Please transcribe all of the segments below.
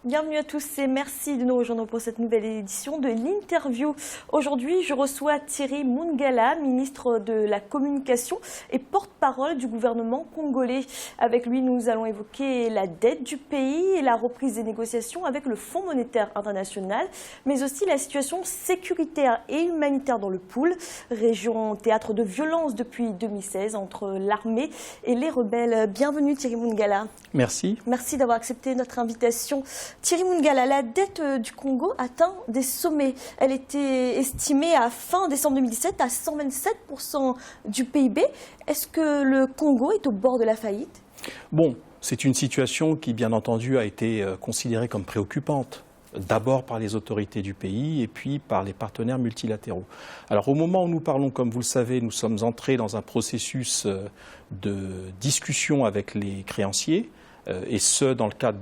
Bienvenue à tous et merci de nous rejoindre pour cette nouvelle édition de l'interview. Aujourd'hui, je reçois Thierry Mungala, ministre de la Communication et porte-parole du gouvernement congolais. Avec lui, nous allons évoquer la dette du pays et la reprise des négociations avec le Fonds monétaire international, mais aussi la situation sécuritaire et humanitaire dans le Poul, région théâtre de violence depuis 2016 entre l'armée et les rebelles. Bienvenue Thierry Mungala. Merci. Merci d'avoir accepté notre invitation. Thierry Mungala, la dette du Congo atteint des sommets. Elle était estimée à fin décembre 2017 à 127% du PIB. Est-ce que le Congo est au bord de la faillite? Bon, c'est une situation qui, bien entendu, a été considérée comme préoccupante. D'abord par les autorités du pays et puis par les partenaires multilatéraux. Alors au moment où nous parlons, comme vous le savez, nous sommes entrés dans un processus de discussion avec les créanciers, et ce, dans le cadre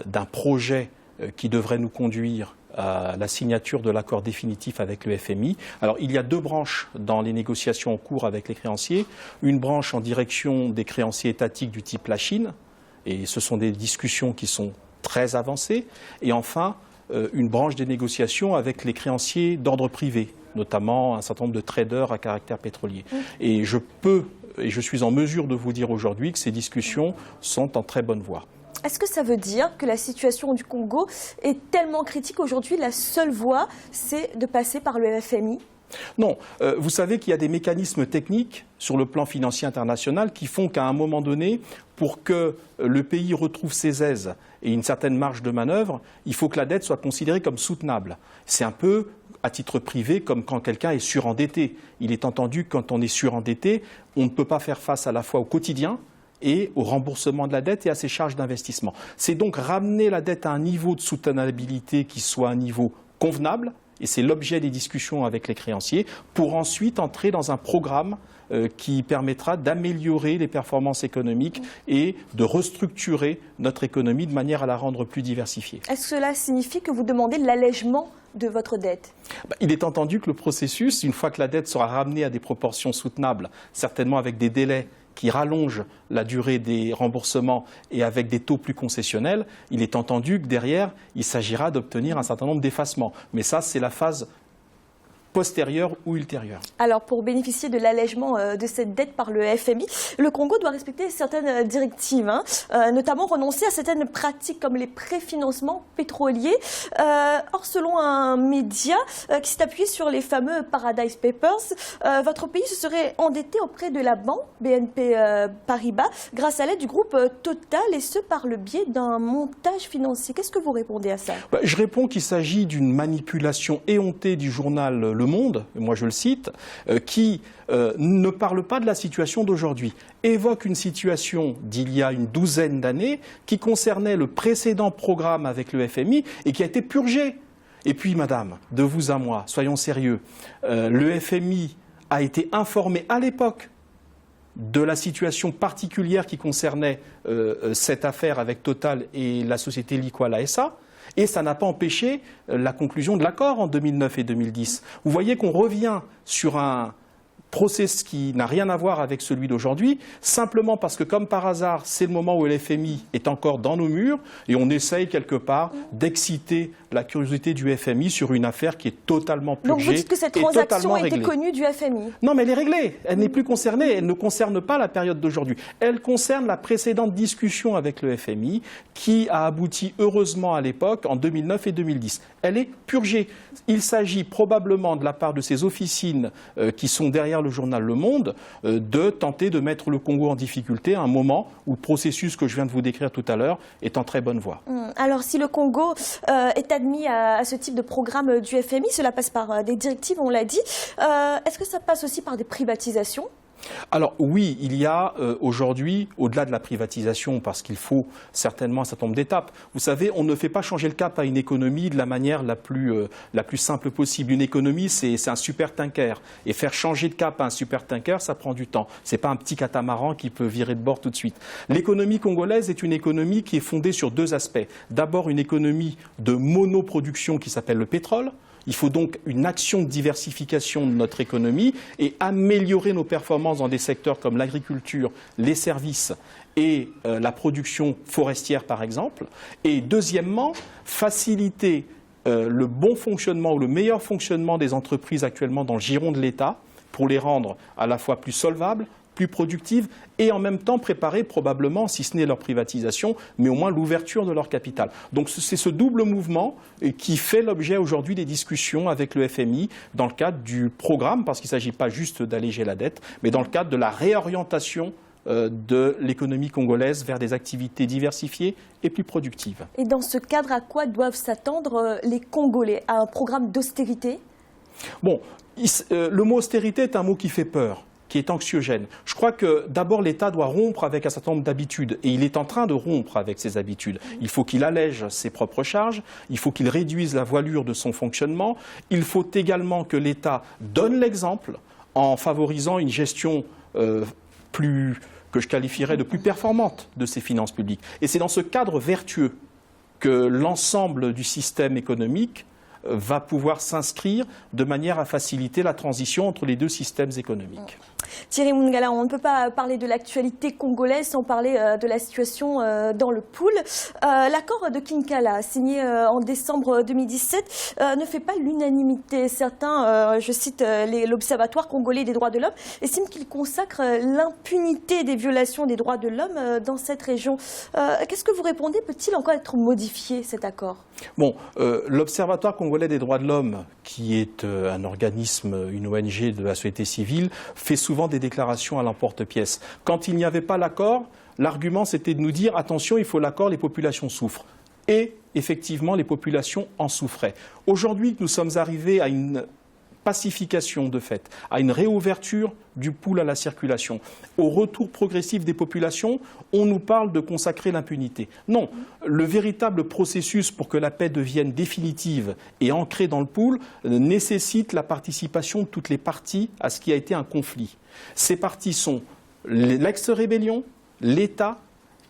d'un projet qui devrait nous conduire à la signature de l'accord définitif avec le FMI. Alors, il y a deux branches dans les négociations en cours avec les créanciers. Une branche en direction des créanciers étatiques du type la Chine, et ce sont des discussions qui sont très avancées. Et enfin, une branche des négociations avec les créanciers d'ordre privé, notamment un certain nombre de traders à caractère pétrolier. Et je suis en mesure de vous dire aujourd'hui que ces discussions sont en très bonne voie. Est-ce que ça veut dire que la situation du Congo est tellement critique aujourd'hui, la seule voie, c'est de passer par le FMI? Non, vous savez qu'il y a des mécanismes techniques sur le plan financier international qui font qu'à un moment donné, pour que le pays retrouve ses aises et une certaine marge de manœuvre, il faut que la dette soit considérée comme soutenable. C'est un peu à titre privé comme quand quelqu'un est surendetté. Il est entendu que quand on est surendetté, on ne peut pas faire face à la fois au quotidien et au remboursement de la dette et à ses charges d'investissement. C'est donc ramener la dette à un niveau de soutenabilité qui soit un niveau convenable, et c'est l'objet des discussions avec les créanciers, pour ensuite entrer dans un programme qui permettra d'améliorer les performances économiques et de restructurer notre économie de manière à la rendre plus diversifiée. Est-ce que cela signifie que vous demandez l'allègement de votre dette? Il est entendu que le processus, une fois que la dette sera ramenée à des proportions soutenables, certainement avec des délais qui rallonge la durée des remboursements et avec des taux plus concessionnels, il est entendu que derrière, il s'agira d'obtenir un certain nombre d'effacements. Mais ça, c'est la phase postérieure ou ultérieure. Alors, pour bénéficier de l'allègement de cette dette par le FMI, le Congo doit respecter certaines directives, notamment renoncer à certaines pratiques comme les préfinancements pétroliers. Or, selon un média qui s'est appuyé sur les fameux Paradise Papers, votre pays se serait endetté auprès de la banque BNP Paribas grâce à l'aide du groupe Total, et ce par le biais d'un montage financier. Qu'est-ce que vous répondez à ça? Je réponds qu'il s'agit d'une manipulation éhontée du journal Le Monde, moi je le cite, qui ne parle pas de la situation d'aujourd'hui, évoque une situation d'il y a une douzaine d'années qui concernait le précédent programme avec le FMI et qui a été purgé. Et puis, madame, de vous à moi, soyons sérieux, le FMI a été informé à l'époque de la situation particulière qui concernait cette affaire avec Total et la société Likwala SA. Et ça n'a pas empêché la conclusion de l'accord en 2009 et 2010. Vous voyez qu'on revient sur un process qui n'a rien à voir avec celui d'aujourd'hui, simplement parce que, comme par hasard, c'est le moment où le FMI est encore dans nos murs et on essaye quelque part d'exciter la curiosité du FMI sur une affaire qui est totalement purgée. Donc vous dites que cette transaction était connue du FMI? Non, mais elle est réglée. Elle n'est plus concernée. Elle ne concerne pas la période d'aujourd'hui. Elle concerne la précédente discussion avec le FMI qui a abouti heureusement à l'époque, en 2009 et 2010. Elle est purgée. Il s'agit probablement de la part de ces officines qui sont derrière le journal Le Monde de tenter de mettre le Congo en difficulté à un moment où le processus que je viens de vous décrire tout à l'heure est en très bonne voie. Alors si le Congo est admis à ce type de programme du FMI, cela passe par des directives, on l'a dit. Est-ce que ça passe aussi par des privatisations? Alors oui, il y a aujourd'hui, au-delà de la privatisation, parce qu'il faut certainement un certain nombre d'étapes, vous savez, on ne fait pas changer le cap à une économie de la manière la plus simple possible. Une économie, c'est un supertanker. Et faire changer de cap à un supertanker, ça prend du temps. Ce n'est pas un petit catamaran qui peut virer de bord tout de suite. L'économie congolaise est une économie qui est fondée sur deux aspects. D'abord, une économie de monoproduction qui s'appelle le pétrole. Il faut donc une action de diversification de notre économie et améliorer nos performances dans des secteurs comme l'agriculture, les services et la production forestière, par exemple. Et deuxièmement, faciliter le bon fonctionnement ou le meilleur fonctionnement des entreprises actuellement dans le giron de l'État pour les rendre à la fois plus solvables, plus productives et en même temps préparer probablement, si ce n'est leur privatisation, mais au moins l'ouverture de leur capital. Donc c'est ce double mouvement qui fait l'objet aujourd'hui des discussions avec le FMI dans le cadre du programme, parce qu'il ne s'agit pas juste d'alléger la dette, mais dans le cadre de la réorientation de l'économie congolaise vers des activités diversifiées et plus productives. Et dans ce cadre, à quoi doivent s'attendre les Congolais? À un programme d'austérité? Bon, le mot austérité est un mot qui fait peur, qui est anxiogène. Je crois que d'abord l'État doit rompre avec un certain nombre d'habitudes, et il est en train de rompre avec ses habitudes. Il faut qu'il allège ses propres charges, il faut qu'il réduise la voilure de son fonctionnement, il faut également que l'État donne l'exemple en favorisant une gestion que je qualifierais de plus performante de ses finances publiques. Et c'est dans ce cadre vertueux que l'ensemble du système économique va pouvoir s'inscrire de manière à faciliter la transition entre les deux systèmes économiques. Thierry Mungala, on ne peut pas parler de l'actualité congolaise sans parler de la situation dans le pool. L'accord de Kinkala, signé en décembre 2017, ne fait pas l'unanimité. Certains, je cite l'Observatoire congolais des droits de l'homme, estiment qu'il consacre l'impunité des violations des droits de l'homme dans cette région. Qu'est-ce que vous répondez? Peut-il encore être modifié, cet accord? Bon, l'Observatoire congolais des droits de l'homme, qui est un organisme, une ONG de la société civile, fait souvent des déclarations à l'emporte-pièce. Quand il n'y avait pas l'accord, l'argument c'était de nous dire attention, il faut l'accord, les populations souffrent. Et effectivement, les populations en souffraient. Aujourd'hui, nous sommes arrivés à une pacification de fait, à une réouverture du pool à la circulation, au retour progressif des populations, on nous parle de consacrer l'impunité. Non, le véritable processus pour que la paix devienne définitive et ancrée dans le pool nécessite la participation de toutes les parties à ce qui a été un conflit. Ces parties sont l'ex-rébellion, l'État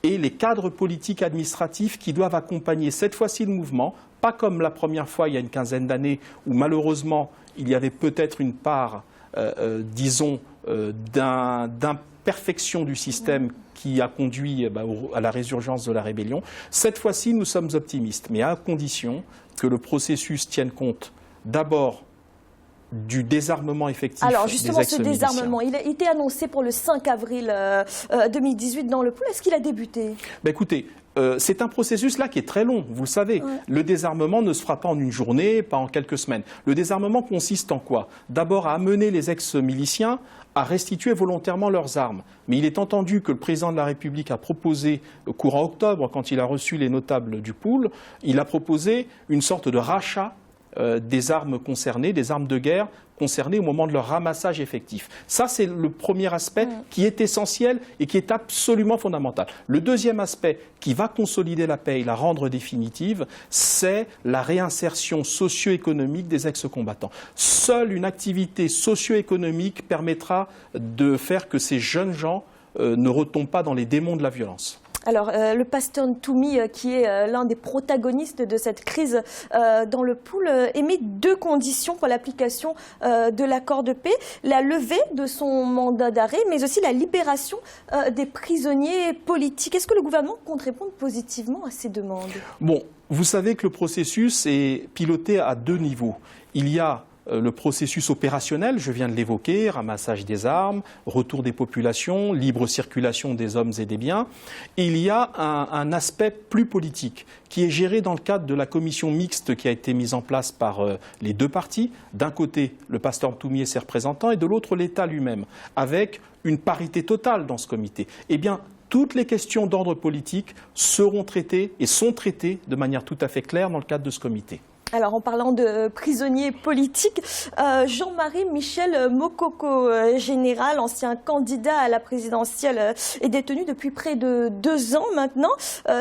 et les cadres politiques administratifs qui doivent accompagner cette fois-ci le mouvement, pas comme la première fois il y a une quinzaine d'années où malheureusement il y avait peut-être une part, disons, d'imperfection du système qui a conduit à la résurgence de la rébellion. Cette fois-ci, nous sommes optimistes, mais à condition que le processus tienne compte d'abord du désarmement effectif. Alors justement, des ce désarmement, il a été annoncé pour le 5 avril 2018 dans le pool. Est-ce qu'il a débuté? Écoutez, c'est un processus là qui est très long, vous le savez. Ouais. Le désarmement ne se fera pas en une journée, pas en quelques semaines. Le désarmement consiste en quoi? D'abord à amener les ex-miliciens à restituer volontairement leurs armes. Mais il est entendu que le président de la République a proposé, courant octobre, quand il a reçu les notables du pool, il a proposé une sorte de rachat des armes concernées, des armes de guerre concernées au moment de leur ramassage effectif. Ça, c'est le premier aspect qui est essentiel et qui est absolument fondamental. Le deuxième aspect qui va consolider la paix et la rendre définitive, c'est la réinsertion socio-économique des ex-combattants. Seule une activité socio-économique permettra de faire que ces jeunes gens ne retombent pas dans les démons de la violence. Alors, le pasteur Ntoumi, qui est l'un des protagonistes de cette crise dans le pool, émet deux conditions pour l'application de l'accord de paix. La levée de son mandat d'arrêt, mais aussi la libération des prisonniers politiques. Est-ce que le gouvernement compte répondre positivement à ces demandes? Bon, vous savez que le processus est piloté à deux niveaux. Il y a le processus opérationnel, je viens de l'évoquer, ramassage des armes, retour des populations, libre circulation des hommes et des biens. Il y a un aspect plus politique qui est géré dans le cadre de la commission mixte qui a été mise en place par les deux partis. D'un côté, le pasteur Ntoumi et ses représentants, et de l'autre, l'État lui-même, avec une parité totale dans ce comité. Eh bien, toutes les questions d'ordre politique seront traitées et sont traitées de manière tout à fait claire dans le cadre de ce comité. Alors, en parlant de prisonniers politiques, Jean-Marie Michel Mokoko, général, ancien candidat à la présidentielle, est détenu depuis près de 2 ans maintenant,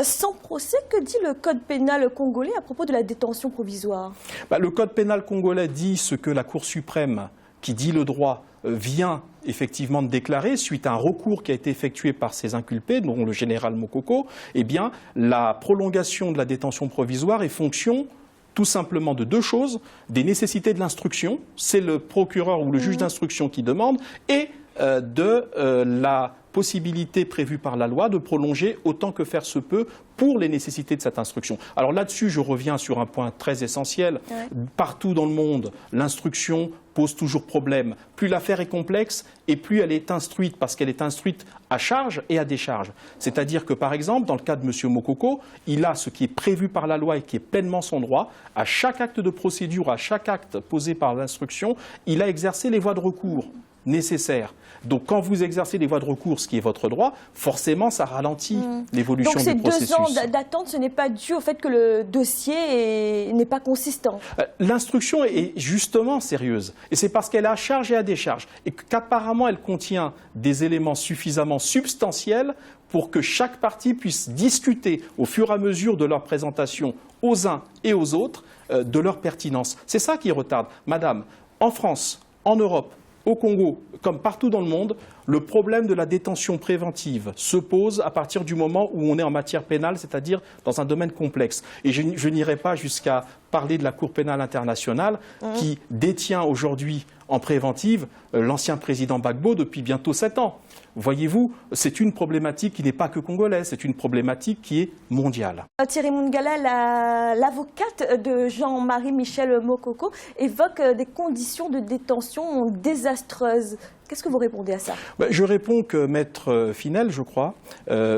sans procès. Que dit le code pénal congolais à propos de la détention provisoire? Le code pénal congolais dit ce que la Cour suprême, qui dit le droit, vient effectivement de déclarer, suite à un recours qui a été effectué par ces inculpés, dont le général Mokoko. Eh bien, la prolongation de la détention provisoire est fonction tout simplement de deux choses, des nécessités de l'instruction, c'est le procureur ou le juge d'instruction qui demande, et de la possibilité prévue par la loi de prolonger autant que faire se peut pour les nécessités de cette instruction. Alors là-dessus, je reviens sur un point très essentiel. Ouais. Partout dans le monde, l'instruction pose toujours problème. Plus l'affaire est complexe et plus elle est instruite, parce qu'elle est instruite à charge et à décharge. C'est-à-dire que, par exemple, dans le cas de M. Mokoko, il a ce qui est prévu par la loi et qui est pleinement son droit. À chaque acte de procédure, à chaque acte posé par l'instruction, il a exercé les voies de recours nécessaires. Donc quand vous exercez les voies de recours, ce qui est votre droit, forcément ça ralentit l'évolution du processus. Donc ces 2 ans d'attente, ce n'est pas dû au fait que le dossier n'est pas consistant. L'instruction est justement sérieuse. Et c'est parce qu'elle est à charge et à décharge. Et qu'apparemment elle contient des éléments suffisamment substantiels pour que chaque partie puisse discuter au fur et à mesure de leur présentation aux uns et aux autres de leur pertinence. C'est ça qui retarde. Madame, en France, en Europe, au Congo, comme partout dans le monde, le problème de la détention préventive se pose à partir du moment où on est en matière pénale, c'est-à-dire dans un domaine complexe. Et je n'irai pas jusqu'à parler de la Cour pénale internationale qui détient aujourd'hui en préventive l'ancien président Gbagbo depuis bientôt 7 ans. Voyez-vous, c'est une problématique qui n'est pas que congolaise, c'est une problématique qui est mondiale. Thierry Mungala, l'avocate de Jean-Marie Michel Mokoko, évoque des conditions de détention désastreuses. Qu'est-ce que vous répondez à ça? Je réponds que Maître Finel, je crois,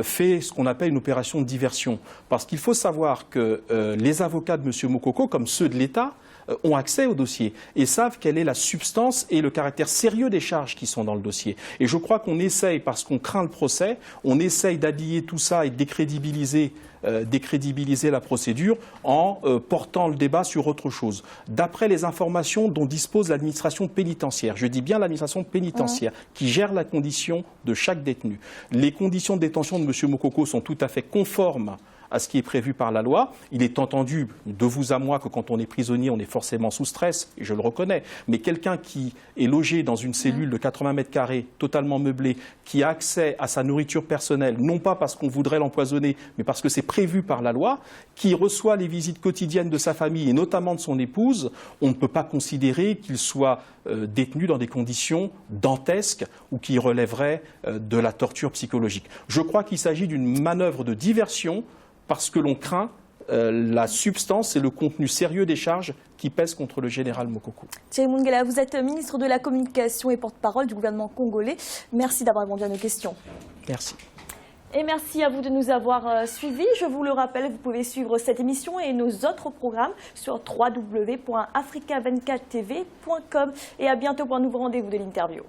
fait ce qu'on appelle une opération de diversion. Parce qu'il faut savoir que les avocats de M. Mokoko, comme ceux de l'État, ont accès au dossier et savent quelle est la substance et le caractère sérieux des charges qui sont dans le dossier. Et je crois qu'on essaye, parce qu'on craint le procès, on essaye d'habiller tout ça et de décrédibiliser la procédure en portant le débat sur autre chose. D'après les informations dont dispose l'administration pénitentiaire, je dis bien l'administration pénitentiaire, qui gère la condition de chaque détenu, les conditions de détention de M. Mokoko sont tout à fait conformes à ce qui est prévu par la loi. Il est entendu de vous à moi que quand on est prisonnier, on est forcément sous stress, et je le reconnais. Mais quelqu'un qui est logé dans une cellule de 80 mètres carrés, totalement meublée, qui a accès à sa nourriture personnelle, non pas parce qu'on voudrait l'empoisonner, mais parce que c'est prévu par la loi, qui reçoit les visites quotidiennes de sa famille, et notamment de son épouse, on ne peut pas considérer qu'il soit détenu dans des conditions dantesques ou qui relèveraient de la torture psychologique. Je crois qu'il s'agit d'une manœuvre de diversion parce que l'on craint la substance et le contenu sérieux des charges qui pèsent contre le général Mokoko. Thierry Mungala, vous êtes ministre de la Communication et porte-parole du gouvernement congolais. Merci d'avoir répondu à nos questions. Merci. Et merci à vous de nous avoir suivis. Je vous le rappelle, vous pouvez suivre cette émission et nos autres programmes sur www.africa24tv.com. Et à bientôt pour un nouveau rendez-vous de l'interview.